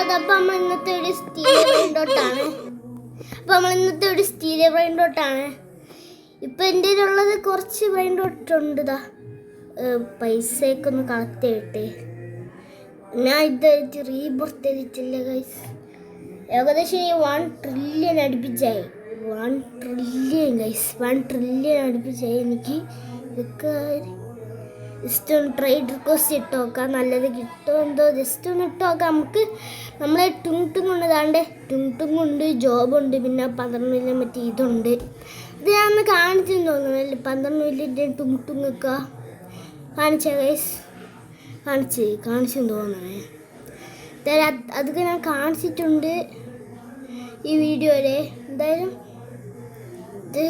അതപ്പോൾ നമ്മൾ ഇന്നത്തെ ഒരു സ്റ്റീരിയോ ബ്രെയിൻഡോട്ടാണ്. ഇപ്പം എൻ്റെ കയ്യിലുള്ളത് കുറച്ച് ബ്രെയിൻഡോട്ടുണ്ട്. പൈസയൊക്കെ ഒന്ന് കളക്ട് ചെയ്യട്ടെ. ഞാൻ ഇതായിട്ട് റീബർത്ത് ചെയ്തിട്ടില്ല ഗൈസ്. ഏകദേശം 1 ട്രില്യൺ അടുപ്പിച്ചായി. 1 ട്രില്യൺ ഗൈസ്, 1 ട്രില്യൺ അടുപ്പിച്ചായി. എനിക്ക് ഇതൊക്കെ ജസ്റ്റ് ഒന്ന് ട്രേഡ് റിക്വസ്റ്റ് ഇട്ട് നോക്കാം, നല്ലത് കിട്ടുമോ എന്തോ. ജസ്റ്റ് ഒന്ന് ഇട്ട് നോക്കാം. നമുക്ക് നമ്മളെ ടുങ്ടുങ്ങുണ്ട്, താണ്ട് ടുങ്ടുങ്ങുണ്ട്, ജോബുണ്ട്, പിന്നെ 12 മില്യൺ മറ്റേ ഇതുണ്ട്. ഇത് ഞാൻ ഒന്ന് കാണിച്ചെന്ന് തോന്നുന്നു. 12 മില്യൻ്റെ ടുങ്ടുങ്ങൊക്കെ കാണിച്ച ഗൈസ്, കാണിച്ചെന്ന് തോന്നണേ. അതൊക്കെ ഞാൻ കാണിച്ചിട്ടുണ്ട് ഈ വീഡിയോയിൽ. എന്തായാലും ഇത്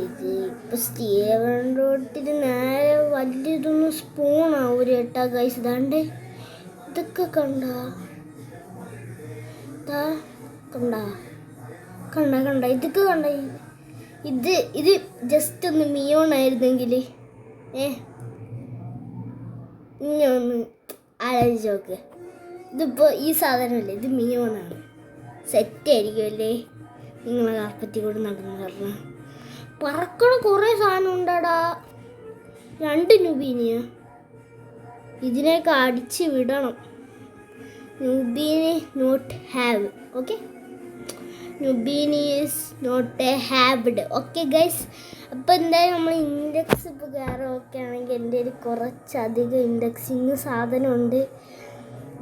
ഇപ്പോൾ സ്റ്റീവൻ റോട്ടിന് നേരെ വലിയതൊന്നും സ്പൂണാവും ഒരു കേട്ടാ ഗൈസ്. ഇതാണ്ട് ഇതൊക്കെ കണ്ട ഇതൊക്കെ കണ്ട. ഇത് ജസ്റ്റ് ഒന്ന് മിയോണായിരുന്നെങ്കിൽ ഇനി ഒന്ന് ആലോചിച്ച് നോക്ക്. ഇതിപ്പോൾ ഈ സാധനമല്ലേ, ഇത് മിയോണാണ്. സെറ്റായിരിക്കുമല്ലേ നിങ്ങളെ കാർപ്പറ്റി കൂടെ നടന്നു പറഞ്ഞാൽ. പറക്കണ കുറേ സാധനം ഉണ്ടാടാ. 2 നുബീനിയ. ഇതിനൊക്കെ അടിച്ച് വിടണം. നുബീനി നോട്ട് ഹാവ്. ഓക്കെ, നുബീനി ഈസ് നോട്ട് എ ഹാവ്ഡ്. ഓക്കെ ഗൈസ്, അപ്പോൾ എന്തായാലും നമ്മൾ ഇൻഡെക്സ് ഇപ്പോൾ കയറി ഓക്കെ ആണെങ്കിൽ എൻ്റെ ഒരു കുറച്ചധികം ഇൻഡെക്സിങ് സാധനമുണ്ട്.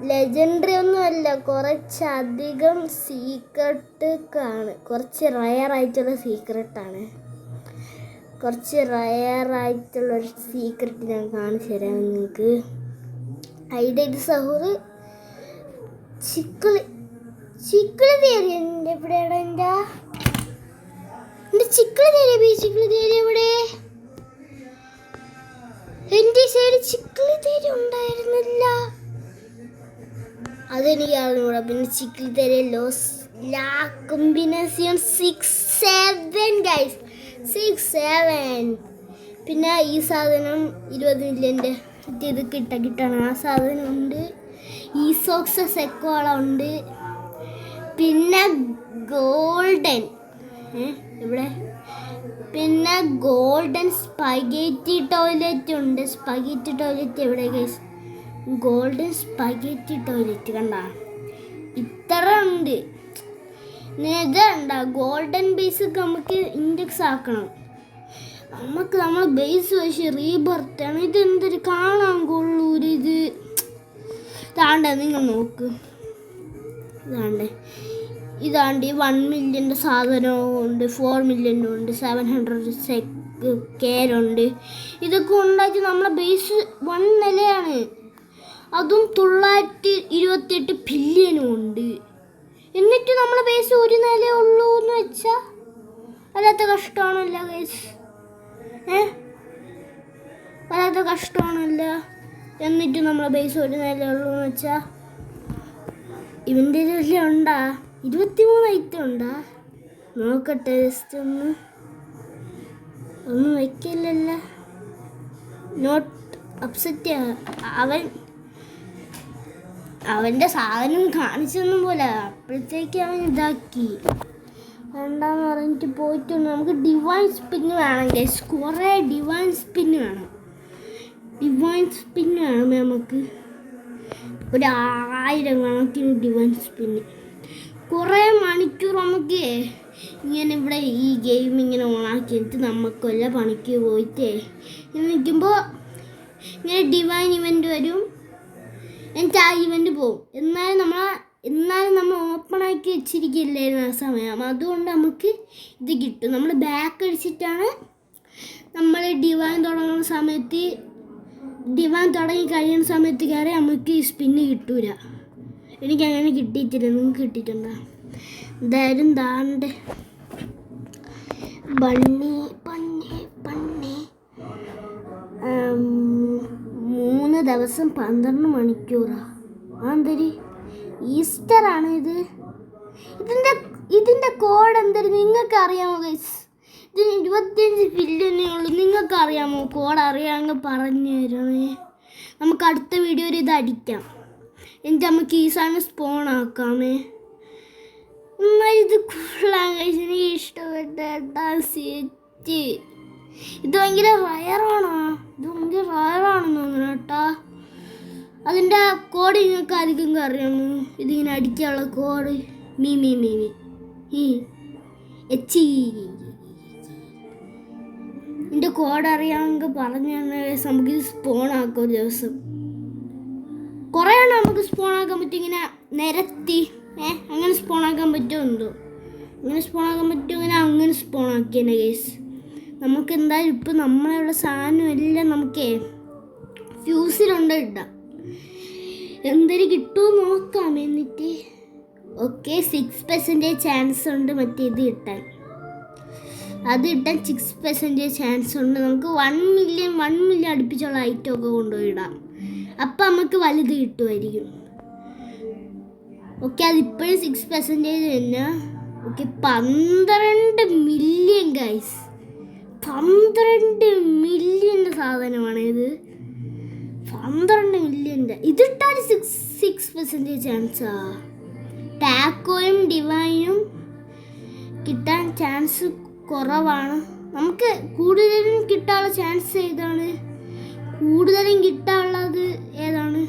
ലെജൻഡറി ഒന്നുമല്ല, കുറച്ചധികം സീക്രട്ടാണ്. കുറച്ച് റയറായിട്ടുള്ള സീക്രട്ടാണ്. കുറച്ച് റയറായിട്ടുള്ളൊരു സീക്രട്ട് ഞാൻ കാണിച്ചു തരാം നിങ്ങൾക്ക്. അതിൻ്റെ ഇത് സഹൂർ ചിക്കിളി തേരി എൻ്റെ എവിടെയാണ്? എൻ്റെ ചിക്കിളി തേരി എവിടെ? എൻ്റെ സൈഡ് ചിക്കിളി തേരി ഉണ്ടായിരുന്നില്ല. അതെനിക്ക് അറിഞ്ഞൂടാ. പിന്നെ ചിക്കിളി തേരി കോമ്പിനേഷൻ 6-7 ഗൈസ്, 6-7. പിന്നെ ഈ സാധനം 20 മില്യൻ്റെ ഇത് കിട്ടണം. ആ സാധനം ഉണ്ട്. ഈ സോക്സ് സെക്കോള ഉണ്ട്. പിന്നെ ഗോൾഡൻ ഇവിടെ, പിന്നെ ഗോൾഡൻ സ്പഗേറ്റി ടോയ്ലറ്റ് ഉണ്ട്. സ്പഗേറ്റി ടോയ്ലറ്റ് എവിടെ ഗൈസ്? ഗോൾഡൻ സ്പഗേറ്റി ടോയ്ലറ്റ് കണ്ട, ഇത്ര ഉണ്ട്. ഇതുണ്ട ഗോൾഡൻ ബേസ് നമുക്ക് ഇൻഡെക്സ് ആക്കണം. നമുക്ക് നമ്മൾ ബേസ് വെച്ച് റീബർത്താണ്. ഇതെന്തൊരു കാണാൻ കൊള്ളൂര്. ഇതാണ്ട് നിങ്ങൾ നോക്ക്. ഇതാണ്ട് 1 മില്യൻ്റെ സാധനവും ഉണ്ട്, 4 മില്യൻ്റെ ഉണ്ട്, 700 കേരുണ്ട്. ഇതൊക്കെ ഉണ്ടാക്കി നമ്മളെ ബേസ് 1 നിലയാണ്. അതും 928 ബില്യനും ഉണ്ട്. എന്നിട്ട് നമ്മളെ ബേസ് 1 നിലയേ ഉള്ളൂ എന്ന് വെച്ചാൽ വല്ലാത്ത കഷ്ടമാണല്ല ഗൈസ്. വല്ലാത്ത കഷ്ടമാണല്ല. എന്നിട്ട് നമ്മളെ ബേസ് 1 നിലയേ ഉള്ളൂ എന്ന് വെച്ചാൽ ഇവൻ്റെ എല്ലാം ഉണ്ടാ 23 ഐറ്റം ഉണ്ടാ? നോക്കട്ടെ, ജസ്റ്റ് ഒന്നും വയ്ക്കില്ലല്ല. Not upset. അവൻ്റെ സാധനം കാണിച്ചൊന്നും പോലെ അപ്പോഴത്തേക്ക് അവൻ ഇതാക്കി വേണ്ടാന്ന് പറഞ്ഞിട്ട് പോയിട്ടുണ്ട്. നമുക്ക് ഡിവൈൻ സ്പിന്ന് വേണം ഗൈസ്. കുറേ ഡിവൈൻ സ്പിന്ന് വേണം. നമുക്ക് 1000 കണക്കിന് ഡിവൈൻ സ്പിന്ന്. കുറേ മണിക്കൂർ നമുക്ക് ഇങ്ങനെ ഇവിടെ ഈ ഗെയിം ഇങ്ങനെ ഓണാക്കിയിട്ട് നമുക്ക് വല്ല പണിക്ക് പോയിട്ട് ഇങ്ങനെ നിൽക്കുമ്പോൾ ഇങ്ങനെ ഡിവൈൻ ഇവൻ്റ് വരും. എന്നിട്ട് ആ ഇവൻ്റ് പോവും. എന്നാലും നമ്മൾ ഓപ്പണാക്കി വെച്ചിരിക്കില്ലായിരുന്നു ആ സമയം. അതുകൊണ്ട് നമുക്ക് ഇത് കിട്ടും. നമ്മൾ ബാക്ക് അടിച്ചിട്ടാണ് നമ്മൾ ഡിവൈൻ തുടങ്ങുന്ന സമയത്ത്, ഡിവൈൻ തുടങ്ങി കഴിയുന്ന സമയത്ത് കയറി നമുക്ക് ഈ സ്പിന്ന് കിട്ടൂല. എനിക്കങ്ങനെ കിട്ടിയിട്ടില്ല. നിങ്ങൾക്ക് കിട്ടിയിട്ടുണ്ടോ? എന്തായാലും ദാണ്ട് ബണ്ണി 3 ദിവസം 12 മണിക്കൂറാണ്. അതെന്തരി ഈസ്റ്ററാണ് ഇത്. ഇതിൻ്റെ കോഡ് എന്തൊരു നിങ്ങൾക്ക് അറിയാമോ ഗൈസ്? ഇതിന് 25 ബില്യനേ ഉള്ളൂ. നിങ്ങൾക്ക് അറിയാമോ? കോഡ് അറിയാമെങ്കിൽ പറഞ്ഞു തരണേ. നമുക്ക് അടുത്ത വീഡിയോയിൽ ഇത് അടിക്കാം. എന്നിട്ട് നമുക്ക് ഈ സാധനം സ്പോൺ ആക്കാമേ. എന്നാൽ ഇത് കൊള്ളാൻ കഴിച്ച് എനിക്ക് ഇഷ്ടപ്പെട്ട സെറ്റ്. ഇത് ഭയങ്കര റയറാണോ? ഇത് ഭയങ്കര റയറാണെന്ന് തോന്നുന്നു കേട്ടാ. അതിൻ്റെ കോഡ് നിങ്ങൾക്ക് അധികം അറിയാമോ? ഇതിങ്ങനെ അടിക്കാനുള്ള code me me me me H. ഇതിൻ്റെ കോഡ് അറിയാമെങ്കിൽ പറഞ്ഞു നമുക്കിത് സ്പോൺ ആക്കാം ഒരു ദിവസം. കുറേ നമുക്ക് സ്പോൺ ആക്കാൻ പറ്റും. ഇങ്ങനെ നിരത്തി അങ്ങനെ സ്പോൺ ആക്കാൻ പറ്റുമെന്തോ. അങ്ങനെ സ്പോൺ ആക്കാൻ പറ്റും. അങ്ങനെ സ്പോൺ ആക്കിയെന്നെ കേസ്. നമുക്ക് എന്തായാലും ഇപ്പം നമ്മളുള്ള സാധനം എല്ലാം നമുക്ക് ഫ്യൂസിലുണ്ട് ഇടാം. എന്തൊരു കിട്ടുമെന്ന് നോക്കാം. എന്നിട്ട് ഓക്കെ 6% ചാൻസ് ഉണ്ട് മറ്റേ ഇത് കിട്ടാൻ. അത് കിട്ടാൻ 6% ചാൻസ് ഉണ്ട്. നമുക്ക് 1 മില്യൺ അടുപ്പിച്ചുള്ള ഐറ്റം ഒക്കെ കൊണ്ടുപോയിടാം. അപ്പം നമുക്ക് വലുത് കിട്ടുമായിരിക്കും. ഓക്കെ അതിപ്പോഴും 6% തന്നെ. Okay 12 million guys. 12 മില്യൻ്റെ സാധനമാണ് ഇത്. 12 മില്യൻ്റെ ഇതിട്ടാൽ 6% ചാൻസാ. ടാക്കോയും ഡിവൈനും കിട്ടാൻ ചാൻസ് കുറവാണ്. നമുക്ക് കൂടുതലും കിട്ടാനുള്ള ചാൻസ് ഏതാണ്? കൂടുതലും കിട്ടാനുള്ളത് ഏതാണ്?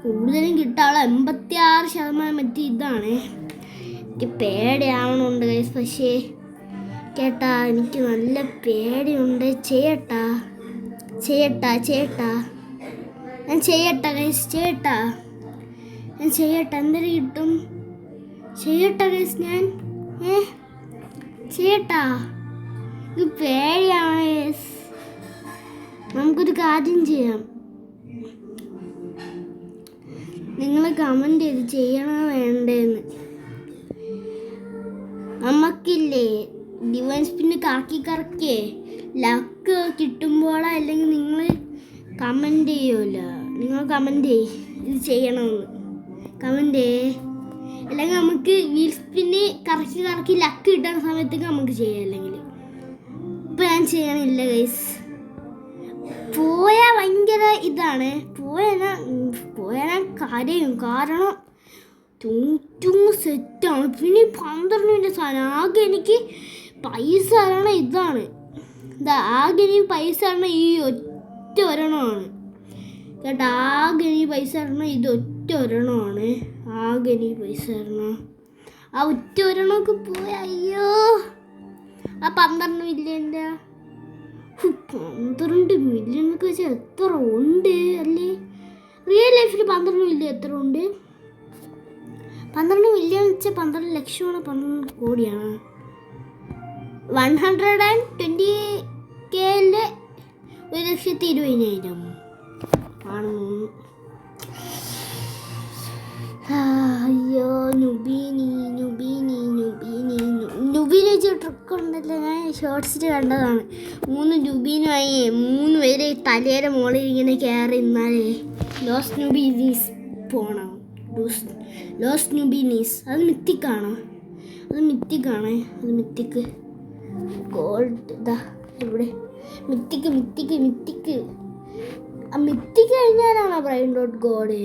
കൂടുതലും കിട്ടാനുള്ള 86% മറ്റേ ഇതാണ്. എനിക്ക് പേടിയാവണുണ്ട് ഗൈസ്. പക്ഷേ കേട്ടാ എനിക്ക് നല്ല പേടിയുണ്ട്. ചെയ്യട്ടാ ഞാൻ ചെയ്യട്ടാ ഗൈസ്. ഞാൻ ചെയ്യട്ടെ. എന്തൊരു കിട്ടും? ചെയ്യട്ടാ ഗൈസ്. ഞാൻ ചെയ്യട്ടാ. ഇത് പേടിയാണ് ഗൈസ്. നമുക്കൊരു കാര്യം ചെയ്യാം. നിങ്ങൾ കമൻറ്റ് ചെയ്ത് ചെയ്യണോ വേണ്ടേന്ന്. നമുക്കില്ലേ ഡിവൈൻ സ്പിന്ന് കറക്കി ലക്ക് കിട്ടുമ്പോഴോ അല്ലെങ്കിൽ നിങ്ങൾ കമൻറ്റ് ചെയ്യുമല്ലോ. നിങ്ങൾ കമൻറ്റ് ഇത് ചെയ്യണമെന്ന് കമൻറ്റ്. അല്ലെങ്കിൽ നമുക്ക് വീൽ സ്പിന്ന് കറക്കി ലക്ക് കിട്ടുന്ന സമയത്തേക്ക് നമുക്ക് ചെയ്യാം. അല്ലെങ്കിൽ ഇപ്പം ഞാൻ ചെയ്യണില്ല ഗൈസ്. പോയാൽ ഭയങ്കര ഇതാണ്. പോയാൽ കരയും. കാരണം തൂങ്ങ് സെറ്റാണ്. പിന്നെ 12 സാധനം ആകെ എനിക്ക് പൈസ തരണം. ഇതാണ് ആകെ എനിക്ക് പൈസ തരണം. ഈ ഒറ്റ ഒരെണ്ണമാണ് കേട്ടോ. ആകെ എനിക്ക് പൈസ തരണം. ഇത് ഒറ്റ ഒരെണ്ണമാണ്. ആകെ എനിക്ക് പൈസ തരണം. ആ ഒറ്റ ഒരെണ്ണമൊക്കെ പോയ അയ്യോ. ആ 12 മില്യൻ്റെ 12 മില്യൺ എന്നൊക്കെ വെച്ചാൽ എത്ര ഉണ്ട് അല്ലേ? റിയൽ ലൈഫിൽ 12 മില്യൺ എത്ര ഉണ്ട്? 12 മില്യൺ വെച്ചാൽ 12 ലക്ഷമാണ്. 12 കോടിയാണ്. 120K 1,20,000 ആണ്. അയ്യോ നുബീനി വെച്ച് ട്രിക്ക് ഉണ്ടല്ലോ. ഞാൻ ഷോർട്സിൽ കണ്ടതാണ്. 3 നുബീനുമായി 3 പേര് തലയുടെ മുകളിൽ ഇങ്ങനെ കയറി നിന്നാലേ ലോസ് നുബീനീസ് പോണം. ലോസ് നുബീനീസ് അത് മിത്തിക്കാണോ? അത് മിത്തിക്ക് ഗോൾഡ് ഇതാ ഇവിടെ. മിത്തിക്ക് മിത്തിക്ക് കഴിഞ്ഞാലാണോ ബ്രെയിൻ ഡോട്ട് ഗോഡ്?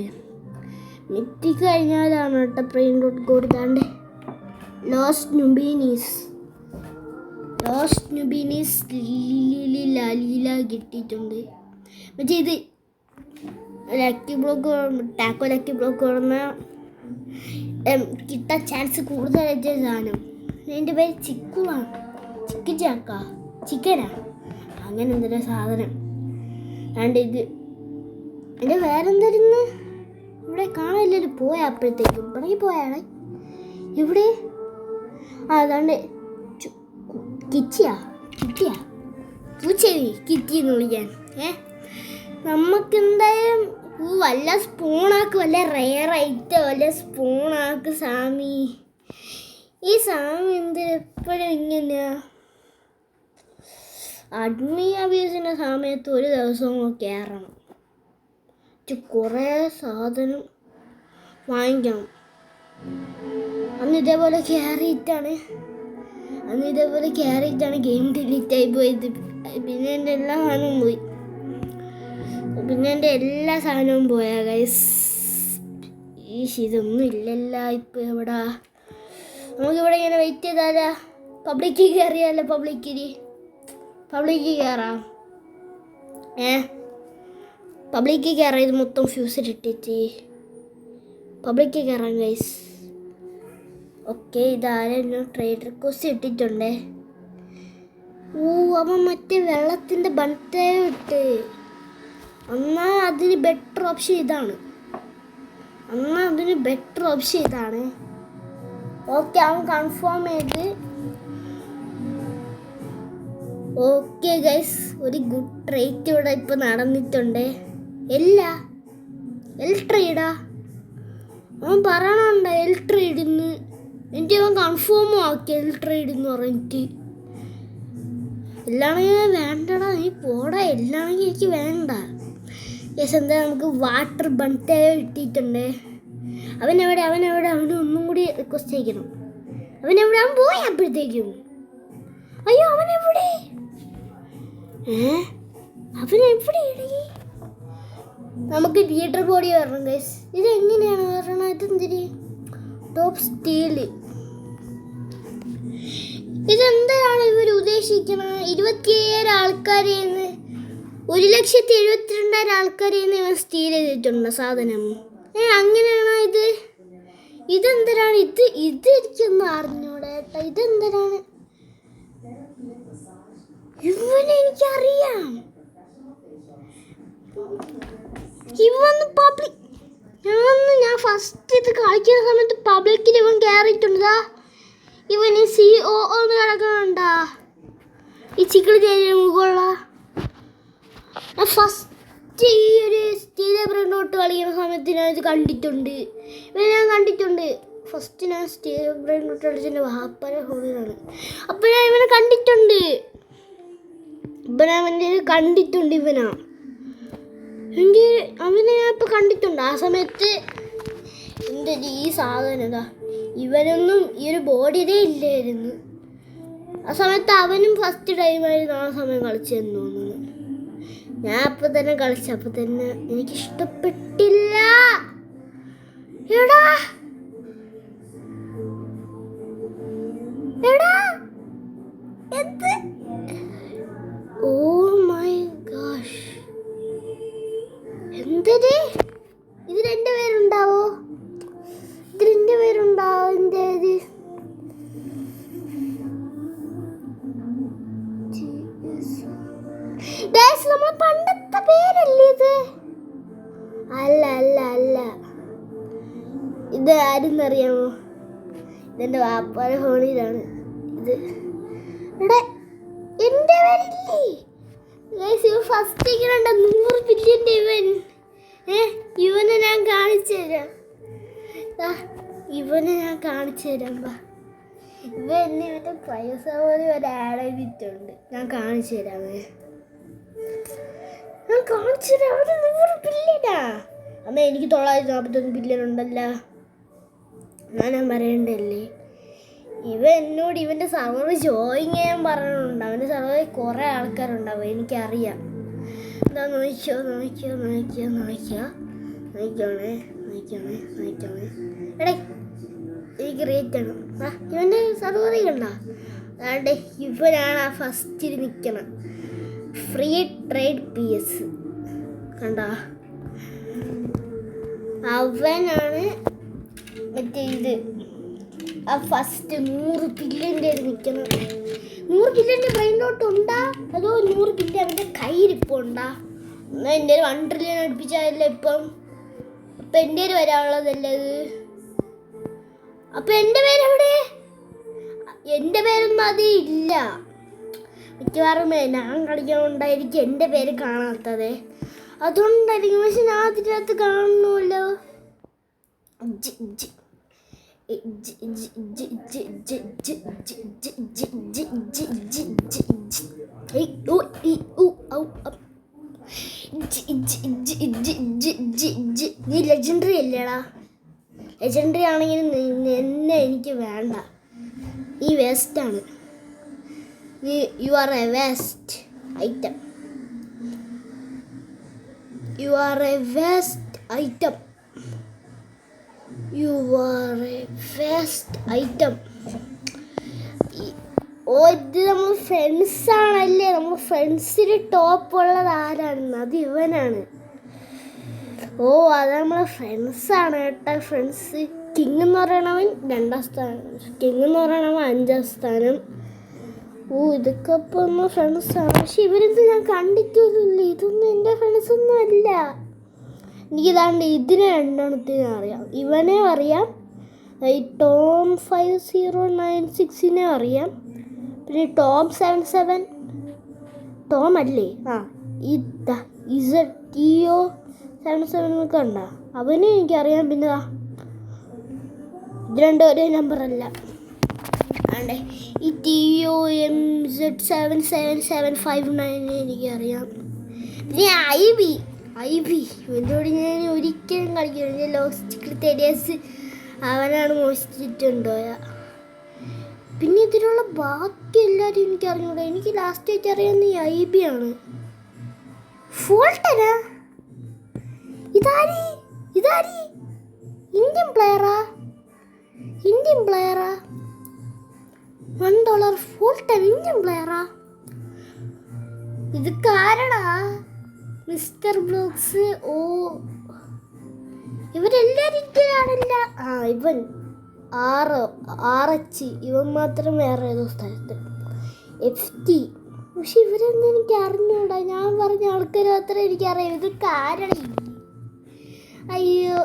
മിത്തിക്ക് കഴിഞ്ഞാലാണ് കേട്ടോ ബ്രെയിൻ ഡോട്ട് ഗോഡ്. ഇതാണ്ട് ലോസ് നുബീനീസ് ലീല കിട്ടിയിട്ടുണ്ട്. പക്ഷേ ഇത് ലക്കി ബ്ലോക്ക് തുറന്ന കിട്ടാൻ ചാൻസ് കൂടുതലായിട്ട് സാധനം. എൻ്റെ പേര് ചിക്കുവാണ്. ചിക്കനാ അങ്ങനെ എന്തൊരു സാധനം. അതുകൊണ്ട് ഇത് എൻ്റെ വേറെന്തായിരുന്നു ഇവിടെ കാണാനില്ലല്ലോ. പോയ അപ്പോഴത്തേക്കും പിറകെ പോയാണ് ഇവിടെ. അതാണ്ട് കിറ്റിയാ പൂച്ചേരി കിറ്റി എന്ന് വിളിക്കാൻ. നമുക്കെന്തായാലും വല്ല സ്പൂണാക്ക്, വല്ല റെയർ ഐറ്റം വല്ല സ്പൂണാക്ക് സാമി. ഈ സാമി എന്ത് എപ്പോഴും ഇങ്ങനെയാ? അഡ്മി അബ്യൂസിൻ്റെ സമയത്ത് ഒരു ദിവസവും കയറണം. കുറേ സാധനം വാങ്ങിക്കണം. അന്ന് ഇതേപോലെ കയറിയിട്ടാണ് ഗെയിം ഡിലീറ്റ് ആയി പോയത്. പിന്നെ എൻ്റെ എല്ലാ സാധനവും പോയാ ഗൈസ്. ഇതൊന്നും ഇല്ലല്ല. ഇപ്പം എവിടാ? നമുക്കിവിടെ ഇങ്ങനെ വെയിറ്റ് ചെയ്താലാ? പബ്ലിക്കിൽ കയറിയാലോ? പബ്ലിക്കിൽ കയറാം. പബ്ലിക്കിൽ കയറാം. ഇത് മൊത്തം ഫ്യൂസ് ഇട്ടിട്ട് പബ്ലിക്കിൽ കയറാം ഗൈസ്. ഓക്കെ, ഇതാരും ട്രേഡ് റിക്വസ്റ്റ് ഇട്ടിട്ടുണ്ടേ. അവൻ മറ്റേ വെള്ളത്തിൻ്റെ ബൺതേ ഇട്ട്. എന്നാൽ അതിന് ബെറ്റർ ഓപ്ഷൻ ഇതാണ്. ഓക്കെ, അവൻ കൺഫേം ചെയ്ത്. ഓക്കെ ഗൈസ്, ഒരു ഗുഡ് ട്രേഡ് ഇവിടെ ഇപ്പം നടന്നിട്ടുണ്ട്. എൽ ട്രേഡാ അവൻ പറയണുണ്ട്. എൽ ട്രേഡിന്ന് എനിക്ക് അവൻ കൺഫേമും ആക്കി. എൽ ട്രേഡ് എന്ന് പറഞ്ഞിട്ട്. എല്ലാണെങ്കിൽ വേണ്ടടാ, നീ പോടാ. എല്ലാണെങ്കിൽ എനിക്ക് വേണ്ട. യെസ്, എന്താ നമുക്ക് വാട്ടർ ബൺതേ കിട്ടിയിട്ടുണ്ട്. അവനെവിടെ? അവന് ഒന്നും കൂടി റിക്വസ്റ്റ് ചെയ്യണം. അവൻ പോയി അപ്പോഴത്തേക്കും. അയ്യോ, അവനെവിടെ? നമുക്ക് തിയേറ്റർ ബോഡി വരണം ഗൈസ്. ഇത് എങ്ങനെയാണ് വരണം? ഇതെന്തിരി ടോപ്പ് സ്റ്റീല്. ഇതെന്താണ് ഇവർ ഉദ്ദേശിക്കുന്നത്? 27 ആൾക്കാരെ 1,72,000 ആൾക്കാരെ ഇവർ സ്റ്റീൽ ചെയ്തിട്ടുണ്ട് സാധനം. അങ്ങനെയാണോ ഇത്? ഇതെന്തരാണ് ഇത്? എനിക്കൊന്നും അറിഞ്ഞൂടെ ഏട്ടാ. ഇതെന്തരാണ്? ഇവനെ എനിക്കറിയാം. ഞാൻ ഫസ്റ്റ് ഇത് കളിക്കുന്ന സമയത്ത് പബ്ലിക്കിൽ ഇവൻ കയറിയിട്ടുണ്ടാ. ഇവന് COO എന്ന് കിടക്കണുണ്ടാ ഈ ചിക്കിളി ചേരിയുടെ മുകളില. ഞാൻ ഫസ്റ്റ് ഈ ഒരു സ്റ്റീൽ ബ്രെയിനോട്ട് കളിക്കുന്ന സമയത്ത് ഞാൻ ഇത് കണ്ടിട്ടുണ്ട്. ഫസ്റ്റ് ഞാൻ സ്റ്റീൽ ബ്രെയിനോട്ട് കളിച്ചതിൻ്റെ വാപ്പരെ ഹോളിലാണ്. അപ്പോൾ ഞാൻ ഇവനെ കണ്ടിട്ടുണ്ട്. അവനെ ഞാൻ ഇപ്പം കണ്ടിട്ടുണ്ട്. ആ സമയത്ത് എൻ്റെ ഈ സാധനം ഇതാ. ഇവനൊന്നും ഈ ഒരു ബോഡിയതേ ഇല്ലായിരുന്നു. ആ സമയത്ത് അവനും ഫസ്റ്റ് ടൈമായിരുന്നു ആ സമയം കളിച്ചതെന്ന് തോന്നുന്നു. ഞാൻ അപ്പം തന്നെ കളിച്ചപ്പോൾ തന്നെ എനിക്കിഷ്ടപ്പെട്ടില്ല. എടാ എന്ത്? ഓ മൈ ഗോഷ്, എന്തത്? ഇത് 2 പേരുണ്ടാവോ? നമ്മളെ പണ്ടത്തെ പേരല്ലേ ഇത്? അല്ല. ഇത് ആരെന്നറിയാമോ? ഇതെൻ്റെ വാപ്പാടെ ഫോണിലാണ് ഇത്. എൻ്റെ പേരില്ലേ ഫസ്റ്റ് ഇങ്ങനെ 100 ബില്യൻ്റെ ഇവനെ ഞാൻ കാണിച്ചു തരാം. ഇവൻ മറ്റേ പൈസ പോലെ ഒരു ആഡ് ചെയ്തിട്ടുണ്ട്. ഞാൻ കാണിച്ചു തരാം. അവന് 100 ബില്യനാ. അമ്മ എനിക്ക് 941 ബില്യൺ ഉണ്ടല്ലോ. ഞാൻ പറയണ്ടല്ലേ. എന്നോട് ഇവൻ്റെ സർവർ ജോയിൻ ചെയ്യാൻ പറഞ്ഞിട്ടുണ്ട്. അവൻ്റെ സർവറിൽ കുറേ ആൾക്കാരുണ്ടാവും, എനിക്കറിയാം. എന്താ നോക്കിക്കോ. എടേ, എനിക്ക് റേറ്റ് ആണ്. ഇവൻ്റെ സർവറിൽ കണ്ട ഇവനാണ് ആ ഫസ്റ്റിൽ നിൽക്കണം. ഫ്രീ ട്രേഡ് PS കണ്ട. അവനാണ് മറ്റേ ഇത് ആ ഫസ്റ്റ് 100 ബില്യൻ്റെ നിൽക്കണം. 100 ബില്യൻ്റെ ബ്രെയിനോട്ട് ഉണ്ടാ അതോ 100 ബില്യൺ അവൻ്റെ കയ്യിലിപ്പുണ്ടാ? എന്നാൽ എൻ്റെ 1 ട്രില്യൺ അടുപ്പിച്ചതല്ലേ ഇപ്പം. അപ്പം എൻ്റെ വരാനുള്ളതല്ലേ ഇത്? അപ്പം എൻ്റെ പേരെവിടെ? എൻ്റെ പേരൊന്നും അത് ഇല്ല. മിക്കവാറും ഞാൻ കളിക്കണോണ്ടായിരിക്കും എൻ്റെ പേര് കാണാത്തത്. അതുകൊണ്ടായിരിക്കും. പക്ഷെ ഞാൻ അതിനകത്ത് കാണണമല്ലോ. നീ ലെജൻഡറി അല്ലേടാ? ലെജൻഡറി ആണെങ്കിൽ എന്നെ എനിക്ക് വേണ്ട. നീ വേസ്റ്റാണ്. You are a waste item. You are a waste item. You are a waste item. ഓ, ഇത് നമ്മൾ ഫ്രണ്ട്സാണല്ലേ? നമ്മൾ ഫ്രണ്ട്സിന് ടോപ്പ് ഉള്ളത് ആരാണ്? അത് ഇവനാണ്. ഓ, അത് നമ്മളെ ഫ്രണ്ട്സാണ് കേട്ടോ. ഫ്രണ്ട്സ് കിങ് എന്ന് പറയണവൻ 2ാം സ്ഥാനം, കിങ് എന്ന് പറയണവൻ 5ാം സ്ഥാനം. ഓ, ഇതൊക്കെ ഇപ്പോൾ നമ്മൾ ഫ്രണ്ട്സാണ്. പക്ഷെ ഇവരെന്ത് ഞാൻ കണ്ടിട്ടില്ല. ഇതൊന്നും എൻ്റെ ഫ്രണ്ട്സൊന്നും അല്ല. എനിക്കിതാണ്ട് ഇതിനെ 2 അറിയാം. ഇവനെ അറിയാം, ഈ ടോം 5096നെ അറിയാം, പിന്നെ ടോം 77, ടോം അല്ലേ? ഇതാ TO 77 കണ്ട, അവനും എനിക്കറിയാം. പിന്നെ ഇത് 2 ഒരേ നമ്പറല്ല. ആണ്ടേ ഈ TOMZ77759 എനിക്കറിയാം. പിന്നെ ഐബി ഇവൻ്റോട് ഞാൻ ഒരിക്കലും കളിക്കണം. ലോസ്റ്റ് ക്രിത്തേരിയസ് അവനാണ് മോഷ്ടിച്ചിട്ടുണ്ടോയ. പിന്നെ ഇതിലുള്ള ബാക്കി എല്ലാവരും എനിക്ക് അറിഞ്ഞൂടാ. എനിക്ക് ലാസ്റ്റ് ആയിട്ട് അറിയാവുന്ന ഈ ഐബി ആണ്. ഫോൾട്ടനാ? ഇതാരി ഇന്ത്യൻ പ്ലെയറാ? $1 ഫോൾട്ടൻ ഇന്ത്യൻ പ്ലെയറാ? ഇത് കാരണ മിസ്റ്റർ ബ്ലോക്സ്. ഓ, ഇവരെല്ലാരും ഇന്ത്യയിലാണില്ല. ഇവൻ RH, ഇവൻ മാത്രം വേറെ ഏതോ സ്ഥലത്ത്. FT. പക്ഷെ ഇവരൊന്നും എനിക്ക് അറിഞ്ഞൂടാ. ഞാൻ പറഞ്ഞ ആൾക്കാർ മാത്രം എനിക്കറിയാം. ഇത് കാരണം അയ്യോ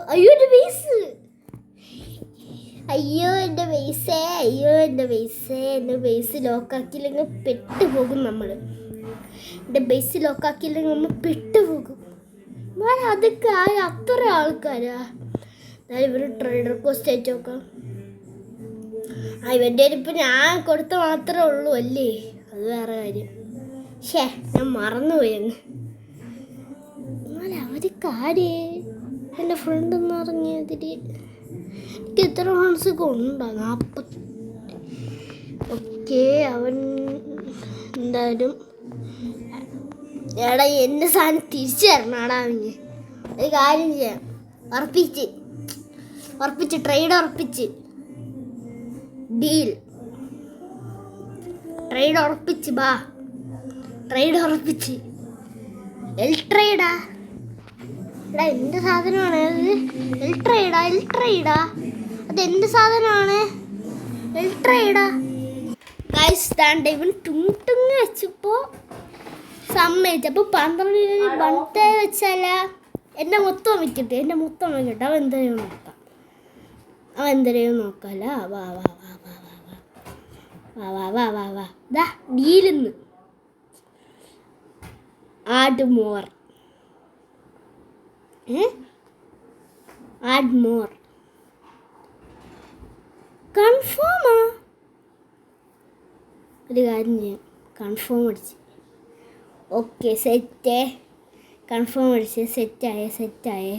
എൻ്റെ ബേസ്, എൻ്റെ ബേസ് ലോക്കാക്കിയില്ലെങ്കിൽ പെട്ടുപോകും നമ്മൾ. എൻ്റെ ബേസ് ലോക്കാക്കിയില്ലെങ്കിൽ നമ്മൾ പെട്ടുപോകും. എന്നാൽ അതൊക്കെ അത്ര ആൾക്കാരാ. എന്നാലും ഇവർ ട്രേഡർ കോസ്റ്റ് അയച്ചു നോക്കാം. ഇവൻ്റെ ഇപ്പം ഞാൻ കൊടുത്ത മാത്രമേ ഉള്ളൂ അല്ലേ? അത് വേറെ കാര്യം. ഞാൻ മറന്നുപോയി അങ്ങ്. എന്നാൽ അവർ എൻ്റെ ഫ്രണ്ട് എന്ന് പറഞ്ഞതിൽ എനിക്ക് എത്ര ഫ്രണ്ട്സൊക്കെ ഉണ്ടോ? 40. ഓക്കെ, അവൻ എന്തായാലും എടാ എൻ്റെ സാധനം തിരിച്ചു തരണടാ. അവന് ഒരു കാര്യം ചെയ്യാം, ഉറപ്പിച്ച് ട്രേഡ് ഉറപ്പിച്ച് ഡീൽ. ട്രേഡ് ഉറപ്പിച്ച് എൽ ട്രേഡാ. എടാ എൻ്റെ സാധനമാണ് അത്. എൽ ട്രേഡാ അതെൻ്റെ സാധനമാണ്. എൽ ട്രേഡാ ഗൈസ്. താണ്ട ഇവൻ ടുങ് വെച്ചപ്പോൾ സമ്മതിച്ചപ്പോൾ 12 ബൺത്തേ വെച്ചാല എൻ്റെ മൊത്തം വെക്കട്ടെ. അവൻ എന്തരെയും നോക്കാല. വാ ഡീലിന്ന് ആഡ് മോർ കൺഫേമാ? ഒരു കാര്യം ചെയ്യാം, കൺഫേം അടിച്ച്. ഓക്കെ, കൺഫേം അടിച്ച് സെറ്റായേ.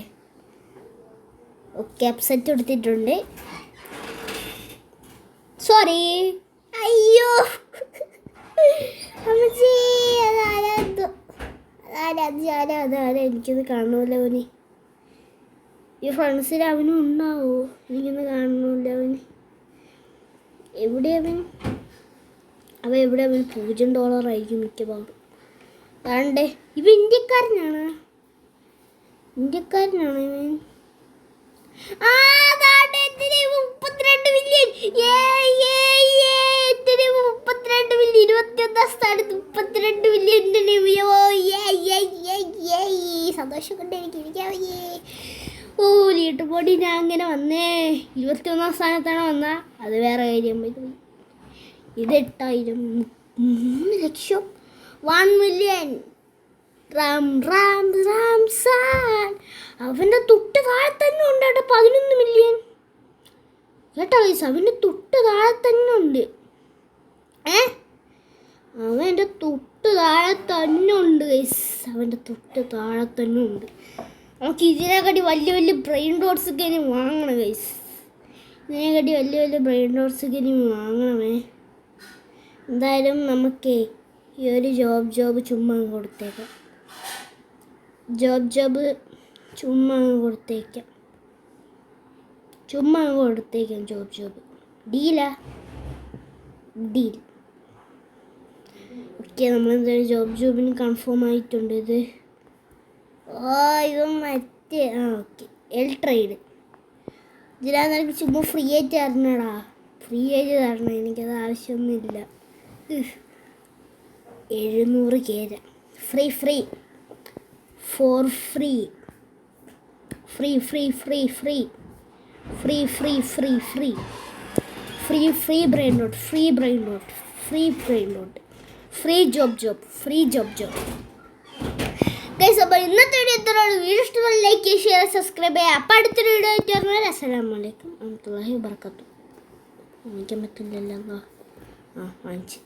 ഓക്കെ, അപ്സെറ്റ് കൊടുത്തിട്ടുണ്ട്. സോറി. അയ്യോ അതാരാ എനിക്കൊന്ന് കാണുമല്ലോ. അവന് ഈ ഫ്രണ്ട്സിൽ അവനും ഉണ്ടാവോ? എനിക്കൊന്ന് കാണുന്നില്ല. അവൻ എവിടെ? അവൻ $0 ആയിരിക്കും മിക്കവാറും. അതാണ്ടേ ഇവ ഇന്ത്യക്കാരനാണ് ഇവൻ. 32 മില്യൺ. 21ാം സ്ഥാനത്ത് 32 മില്യൺ. സന്തോഷം കൊണ്ട് എനിക്ക് ഇരിക്കാവേ. ഓ, ലീട്ട് പൊടി ഞാൻ അങ്ങനെ വന്നേ. 21ാം സ്ഥാനത്താണ് വന്ന. അത് വേറെ കാര്യം. ഇത് 8000, 3 ലക്ഷം, 1 മില്യൺ. റാംസാൻ അവൻ്റെ തൊട്ട് താഴെ തന്നെ ഉണ്ട് കേട്ടോ. 11 മില്യൺ കേട്ടോ ഗൈസ്. അവൻ്റെ തൊട്ട് താഴെ തന്നെ ഉണ്ട്. അവൻ്റെ തൊട്ട് താഴെ തന്നെ ഉണ്ട് ഗൈസ്. നമുക്ക് ഇതിനെക്കാട്ടി വലിയ ബ്രെയിൻ ഡോട്ട്സൊക്കെ ഇനി വാങ്ങണം ഗൈസ്. വാങ്ങണമേ. എന്തായാലും നമുക്ക് ഈ ഒരു ജോബ് ചുമ്മാ കൊടുത്തേക്കാം. ചുമ്മാ അങ്ങ് കൊടുത്തേക്കാം ജോബ് ഡീലാ ഡീൽ. ഓക്കെ, നമ്മളെന്തായാലും ജോബിന് കൺഫേം ആയിട്ടുണ്ട്. ഇത് ഇത് മറ്റേ ഓക്കെ ട്രേഡ് ഇതിലാ. നിനക്ക് ചുമ്മാ ഫ്രീ ആയിട്ട് തരണടാ, ഫ്രീ ആയിട്ട് തരണം, എനിക്കത് ആവശ്യമൊന്നുമില്ല. 700 കേര free free four free free free free free free free free free free free brain not free brain not free brain not free job free job. Guys, അപ്പോൾ ഇന്നത്തെ വീഡിയോ എത്രയാണ്? വീഡിയോ ഇഷ്ടമുള്ള ലൈക്ക് ചെയ്യുക, ഷെയർ, സബ്സ്ക്രൈബ് ചെയ്യുക. അപ്പോൾ അടുത്തൊരു video ആയിട്ട് പറഞ്ഞാൽ അസ്സലാമു അലൈക്കും വറഹ്മത്തുള്ളാഹി വബറകാതുഹു. വാങ്ങിക്കാൻ പറ്റില്ലല്ലോ. വാങ്ങിച്ചു.